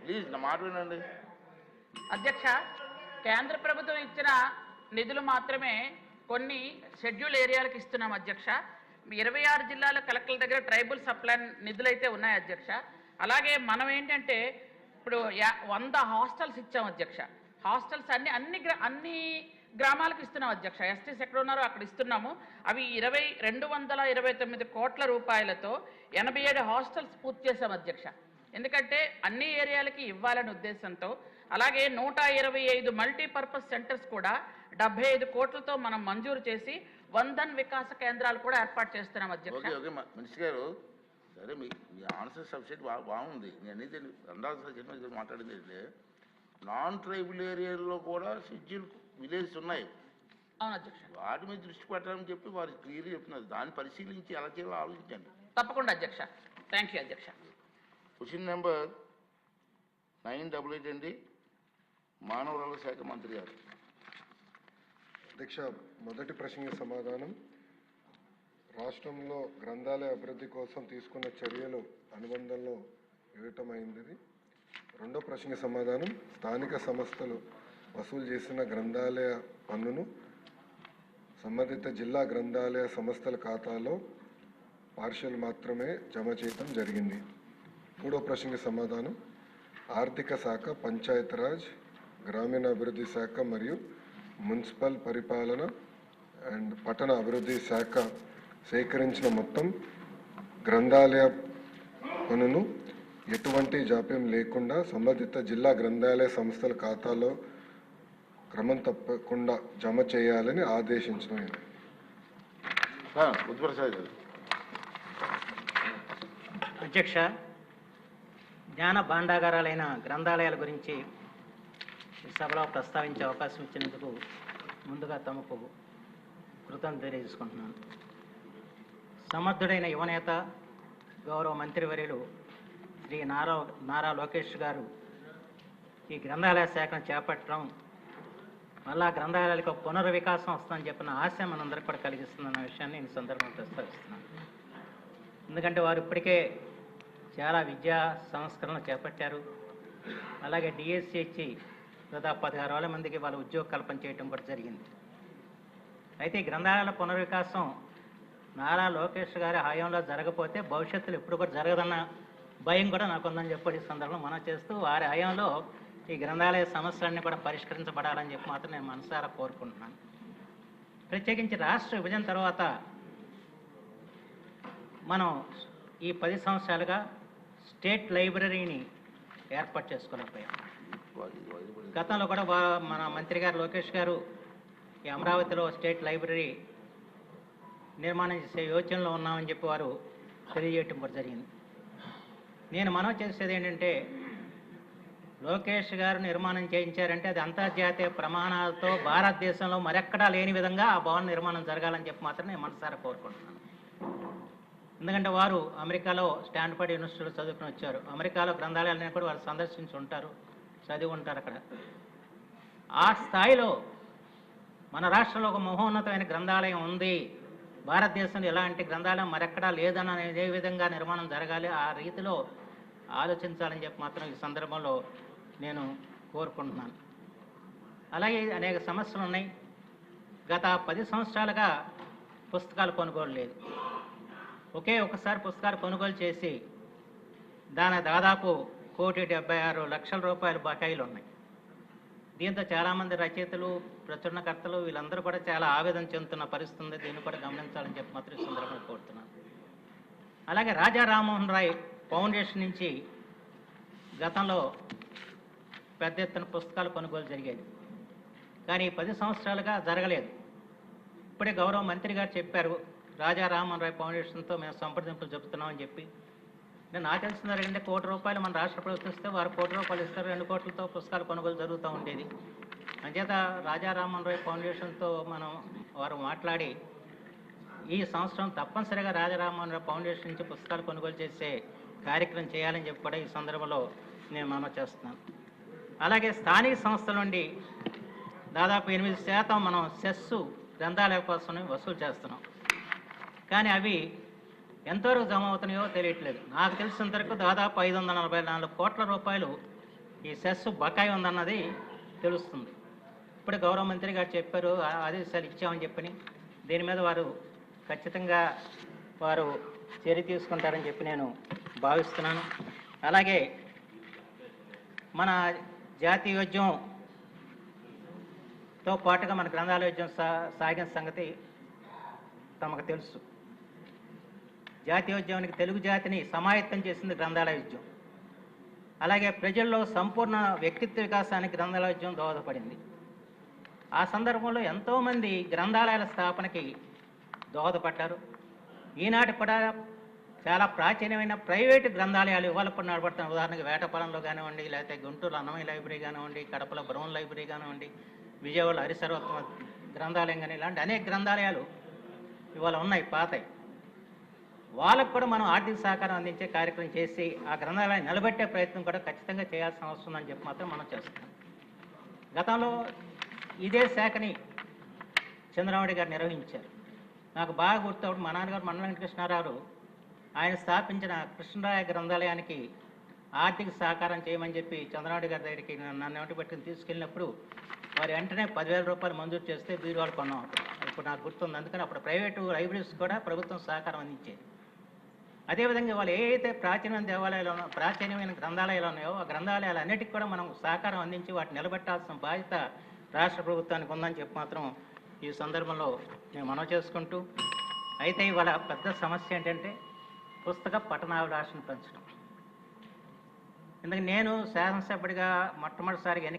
Please నా మాట వినండి. అధ్యక్ష, కేంద్ర ప్రభుత్వం ఇచ్చిన నిధులు మాత్రమే కొన్ని షెడ్యూల్ ఏరియాలకు ఇస్తున్నాం అధ్యక్ష. 26 జిల్లాల కలెక్టర్ల దగ్గర ట్రైబల్ సప్లై నిధులు అయితే ఉన్నాయి అధ్యక్ష. అలాగే మనం ఏంటంటే ఇప్పుడు 100 హాస్టల్స్ ఇచ్చాం అధ్యక్ష. హాస్టల్స్ అన్ని గ్రామాలకు ఇస్తున్నాం అధ్యక్ష. ఎస్టీస్ ఎక్కడ ఉన్నారో అక్కడ ఇస్తున్నాము. అవి 229 కోట్ల రూపాయలతో 87 హాస్టల్స్ పూర్తి చేశాం అధ్యక్ష. ఎందుకంటే అన్ని ఏరియాలకి ఇవ్వాలనే ఉద్దేశంతో. అలాగే 125 మల్టీపర్పస్ సెంటర్స్ కూడా 75 కోట్లతో మనం మంజూరు చేసి వందన్ వికాస కేంద్రాలు కూడా ఏర్పాటు చేస్తున్నాం అధ్యక్ష. ఓకే మినిస్టర్ గారు, సరే మీ ఆన్సర్ సబ్జెక్ట్ బాగుంది. నేను అనేది రెండవ సబ్జెక్ట్ మాట్లాడింది అంటే నాన్ ట్రైబల్ ఏరియాలో కూడా షెడ్యూల్ విలేజెస్ ఉన్నాయి. అవును అధ్యక్ష. వాటి మీద దృష్టి పెట్టాలని చెప్పి వారు క్లియర్ చెప్తున్నారు. దాన్ని పరిశీలించి ఎలా చేయాలో ఆలోచించండి. తప్పకుండా అధ్యక్ష. థ్యాంక్ యూ అధ్యక్ష. క్వశ్చన్ నెంబర్ 988 అండి, మానవ వనరుల శాఖ మంత్రి గారు. అధ్యక్ష, మొదటి ప్రశ్నకి సమాధానం రాష్ట్రంలో గ్రంథాలయ అభివృద్ధి కోసం తీసుకున్న చర్యలు అనుబంధంలో ఇవ్వటమైంది. రెండో ప్రశ్నకి సమాధానం స్థానిక సంస్థలు వసూలు చేసిన గ్రంథాలయ పన్నును సంబంధిత జిల్లా గ్రంథాలయ సంస్థల ఖాతాలో పార్షియల్ మాత్రమే జమ చేయడం జరిగింది. మూడో ప్రశ్నకి సమాధానం ఆర్థిక శాఖ, పంచాయతీరాజ్, గ్రామీణాభివృద్ధి శాఖ మరియు మున్సిపల్ పరిపాలన అండ్ పట్టణ అభివృద్ధి శాఖ సేకరించిన మొత్తం గ్రంథాలయ పన్నును ఎటువంటి జాప్యం లేకుండా సంబంధిత జిల్లా గ్రంథాలయ సంస్థల ఖాతాలో క్రమం తప్పకుండా జమ చేయాలని ఆదేశించినది. అధ్యక్ష, జ్ఞాన భాండాగారాలైన గ్రంథాలయాల గురించి సభలో ప్రస్తావించే అవకాశం ఇచ్చినందుకు ముందుగా తమకు కృతజ్ఞతలు తెలియజేసుకుంటున్నాను. సమర్థుడైన యువనేత గౌరవ మంత్రివర్యులు శ్రీ నారా లోకేష్ గారు ఈ గ్రంథాలయ శాఖను చేపట్టడం మళ్ళా గ్రంథాలయాలకు పునర్వికాసం వస్తుందని చెప్పిన ఆశ మనందరికీ కూడా కలిగిస్తుందన్న విషయాన్ని నేను సందర్భంగా ప్రస్తావిస్తున్నాను. ఎందుకంటే వారు ఇప్పటికే చాలా విద్యా సంస్కరణలు చేపట్టారు. అలాగే డిఎస్సి ఇచ్చి దాదాపు 16,000 మందికి వాళ్ళ ఉద్యోగ కల్పన చేయడం కూడా జరిగింది. అయితే ఈ గ్రంథాలయాల పునర్వికాసం నారా లోకేష్ గారి హయాంలో జరగకపోతే భవిష్యత్తులో ఎప్పుడు కూడా జరగదన్న భయం కూడా నాకుందని చెప్పి ఈ సందర్భంలో మనం చేస్తూ వారి హయాంలో ఈ గ్రంథాలయ సమస్యలన్నీ కూడా పరిష్కరించబడాలని చెప్పి మాత్రం నేను మనసారా కోరుకుంటున్నాను. ప్రత్యేకించి రాష్ట్ర విభజన తర్వాత మనం ఈ 10 సంవత్సరాలుగా స్టేట్ లైబ్రరీని ఏర్పాటు చేసుకోలేకపోయాం. గతంలో కూడా మన మంత్రి గారు లోకేష్ గారు ఈ అమరావతిలో స్టేట్ లైబ్రరీ నిర్మాణం చేసే యోచనలో ఉన్నామని చెప్పి వారు తెలియజేయటం కూడా జరిగింది. నేను మనవి చేసేది ఏంటంటే లోకేష్ గారు నిర్మాణం చేయించారంటే అది అంతర్జాతీయ ప్రమాణాలతో భారతదేశంలో మరెక్కడా లేని విధంగా ఆ భవన నిర్మాణం జరగాలని చెప్పి మాత్రం నేను మనసారా కోరుకుంటున్నాను. ఎందుకంటే వారు అమెరికాలో స్టాన్ఫర్డ్ యూనివర్సిటీలో చదువుకుని వచ్చారు. అమెరికాలో గ్రంథాలయాలను కూడా వారు సందర్శించి ఉంటారు, చదివి ఉంటారు అక్కడ. ఆ స్థాయిలో మన రాష్ట్రంలో ఒక మహోన్నతమైన గ్రంథాలయం ఉంది, భారతదేశంలో ఎలాంటి గ్రంథాలయం మరెక్కడా లేదని ఏ విధంగా నిర్మాణం జరగాలి, ఆ రీతిలో ఆలోచించాలని చెప్పి మాత్రం ఈ సందర్భంలో నేను కోరుకుంటున్నాను. అలాగే అనేక సమస్యలు ఉన్నాయి. గత 10 సంవత్సరాలుగా పుస్తకాల కొనుగోలు లేదు. ఒకసారి పుస్తకాలు కొనుగోలు చేసి దాని దాదాపు 1,76,00,000 రూపాయల బకాయిలు ఉన్నాయి. దీంతో చాలామంది రచయితలు, ప్రచురణకర్తలు వీళ్ళందరూ కూడా చాలా ఆవేదన చెందుతున్న పరిస్థితి ఉంది. దీన్ని కూడా గమనించాలని చెప్పి మాత్రం ఈ సందర్భంగా కోరుతున్నాను. అలాగే రాజా రామ్మోహన్ రాయ్ ఫౌండేషన్ నుంచి గతంలో పెద్ద ఎత్తున పుస్తకాలు కొనుగోలు జరిగేది, కానీ 10 సంవత్సరాలుగా జరగలేదు. ఇప్పుడే గౌరవ మంత్రి గారు చెప్పారు, రాజా రామ్మోహన్ రాయ్ ఫౌండేషన్తో మేము సంప్రదింపులు చెబుతున్నామని చెప్పి. నేను నాకు తెలిసిన 2 కోట్ల రూపాయలు మన రాష్ట్ర ప్రభుత్వం ఇస్తే వారు 1 కోటి రూపాయలు ఇస్తారు, 2 కోట్లతో పుస్తకాలు కొనుగోలు జరుగుతూ ఉండేది. అంచేత రాజా రామ్మోహన్ రాయ్ ఫౌండేషన్తో వారు మాట్లాడి ఈ సంవత్సరం తప్పనిసరిగా రాజా రామ్మోహన్ రాయ్ ఫౌండేషన్ నుంచి పుస్తకాలు కొనుగోలు చేసే కార్యక్రమం చేయాలని చెప్పి కూడా ఈ సందర్భంలో నేను మనవి చేస్తున్నాను. అలాగే స్థానిక సంస్థల నుండి దాదాపు 8% మనం సెస్ గ్రంథాలయ కోసం వసూలు చేస్తున్నాం, కానీ అవి ఎంతవరకు జమ అవుతున్నాయో తెలియట్లేదు. నాకు తెలిసినంత వరకు దాదాపు 544 కోట్ల రూపాయలు ఈ సెస్ బకాయి ఉందన్నది తెలుస్తుంది. ఇప్పుడు గౌరవ మంత్రి గారు చెప్పారు ఆదేశాలు ఇచ్చామని చెప్పని, దీని మీద వారు ఖచ్చితంగా వారు చర్య తీసుకుంటారని చెప్పి నేను భావిస్తున్నాను. అలాగే మన జాతీయోద్యమంతో పాటుగా మన గ్రంథాలయోద్యమం సాగిన సంగతి తమకు తెలుసు. జాతీయోద్యమానికి తెలుగు జాతిని సమాయత్తం చేసింది గ్రంథాలయోద్యమం. అలాగే ప్రజల్లో సంపూర్ణ వ్యక్తిత్వ వికాసానికి గ్రంథాలయోద్యమం దోహదపడింది. ఆ సందర్భంలో ఎంతోమంది గ్రంథాలయాల స్థాపనకి దోహదపడ్డారు. ఈనాటి కూడా చాలా ప్రాచీనమైన ప్రైవేటు గ్రంథాలయాలు ఇవాళ కూడా నడబడుతున్న, ఉదాహరణకి వేటపాలెంలో కానివ్వండి, లేకపోతే గుంటూరు అన్నమయ్య లైబ్రరీ కానివ్వండి, కడపలో బ్రౌన్ లైబ్రరీ కానివ్వండి, విజయవాడలో హరిసర్వోత్తమ గ్రంథాలయం కానీ ఇలాంటి అనేక గ్రంథాలయాలు ఇవాళ ఉన్నాయి పాతయి. వాళ్ళకు కూడా మనం ఆర్థిక సహకారం అందించే కార్యక్రమం చేసి ఆ గ్రంథాలయాన్ని నిలబెట్టే ప్రయత్నం కూడా ఖచ్చితంగా చేయాల్సిన అవసరం ఉందని చెప్పి మాత్రం మనం చేస్తున్నాం. గతంలో ఇదే శాఖని చంద్రబాబు గారు నిర్వహించారు. నాకు బాగా గుర్తు, మా నాన్నగారు మండల వెంకటకృష్ణారావు ఆయన స్థాపించిన కృష్ణరాయ గ్రంథాలయానికి ఆర్థిక సహకారం చేయమని చెప్పి చంద్రబాబు గారి దగ్గరికి నన్ను వెంట పెట్టుకుని తీసుకెళ్ళినప్పుడు వారు వెంటనే 10,000 రూపాయలు మంజూరు చేస్తే బీరువాలు కొన్నాం. ఇప్పుడు నాకు గుర్తుంది. అందుకని అప్పుడు ప్రైవేటు లైబ్రరీస్ కూడా ప్రభుత్వం సహకారం అందించేది. అదేవిధంగా వాళ్ళు ఏదైతే ప్రాచీనమైన దేవాలయాలు ప్రాచీనమైన గ్రంథాలయాలు ఉన్నాయో ఆ గ్రంథాలయాలు అన్నిటికీ కూడా మనం సహకారం అందించి వాటిని నిలబెట్టాల్సిన బాధ్యత రాష్ట్ర ప్రభుత్వానికి ఉందని చెప్పి మాత్రం ఈ సందర్భంలో నేను మనవి చేసుకుంటూ, అయితే ఇవాళ పెద్ద సమస్య ఏంటంటే పుస్తక పఠనాభిలాషను పెంచడం. ఎందుకంటే నేను శాసనసభ్యుడిగా మొట్టమొదటిసారిగా